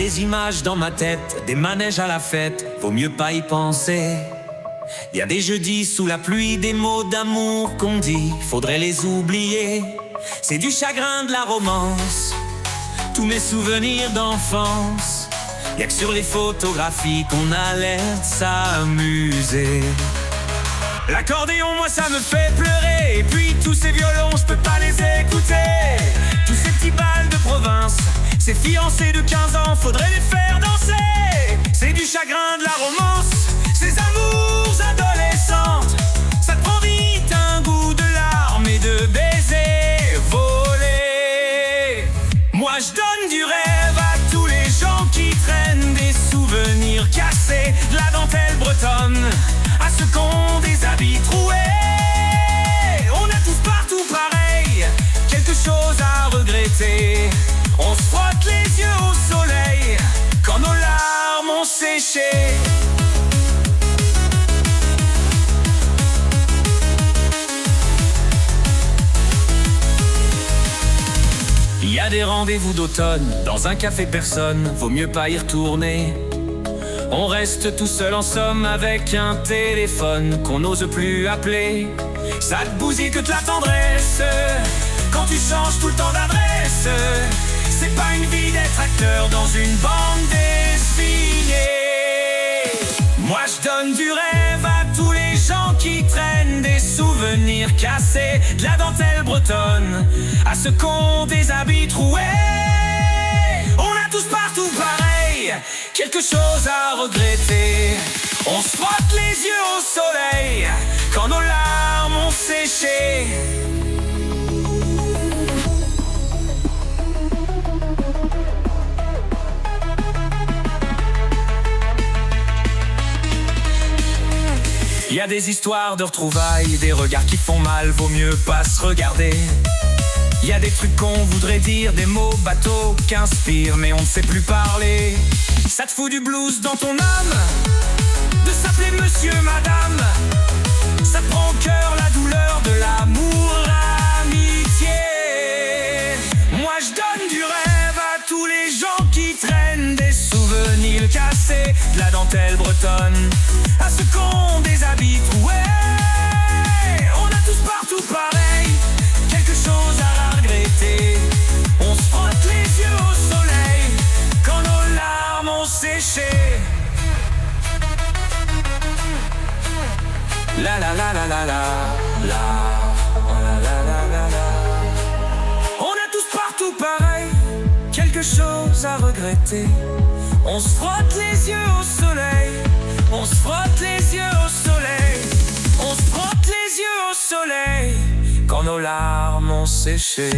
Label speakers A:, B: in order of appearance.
A: des images dans ma tête, des manèges à la fête, vaut mieux pas y penser. Y a des jeudis sous la pluie, des mots d'amour qu'on dit, faudrait les oublier. C'est du chagrin, de la romance, tous mes souvenirs d'enfance. Y'a que sur les photographies qu'on a l'air de s'amuser. L'accordéon, moi ça me fait pleurer. Et puis tous ces violons, je peux pas les écouter. Tous ces petits bals de province, ces fiancés de 15 ans, faudrait les faire danser. C'est du chagrin, de la romance, ces amours adolescentes. Ça te prend vite un goût de larmes et de baisers volés. Moi je donne du rêve à tous les gens qui traînent des souvenirs cassés, de la dentelle bretonne à ceux qui ont des habits troués. On a tous partout pareil, quelque chose à regretter. On se frotte les yeux au soleil quand nos larmes ont séché. Il y a des rendez-vous d'automne dans un café, personne, vaut mieux pas y retourner. On reste tout seul en somme avec un téléphone qu'on n'ose plus appeler. Ça te bousille que de la tendresse quand tu changes tout le temps d'adresse. C'est pas une vie d'être acteur dans une bande dessinée. Moi je donne du rêve à tous les gens qui traînent des souvenirs cassés, de la dentelle bretonne à ceux qui ont des habits troués. On a tous partout pareil, quelque chose à regretter. On se frotte les yeux au soleil quand nos larmes ont séché. Y a des histoires de retrouvailles, des regards qui font mal, vaut mieux pas se regarder. Y a des trucs qu'on voudrait dire, des mots bateaux qu'inspirent, mais on ne sait plus parler. Ça te fout du blues dans ton âme de s'appeler monsieur, madame. Ça te prend au cœur la douleur de l'amour, l'amitié. Moi je donne du rêve à tous les gens qui traînent des souvenirs cassés, de la dentelle bretonne à ceux qui ont des habits troués. On a tous partout pareil, quelque chose à regretter. On se frotte les yeux au soleil quand nos larmes ont séché. La la la la la la la la la la la. On a tous partout pareil, quelque chose à regretter. On se frotte les yeux au soleil. On se frotte les yeux au soleil. On se frotte les yeux au soleil quand nos larmes ont séché.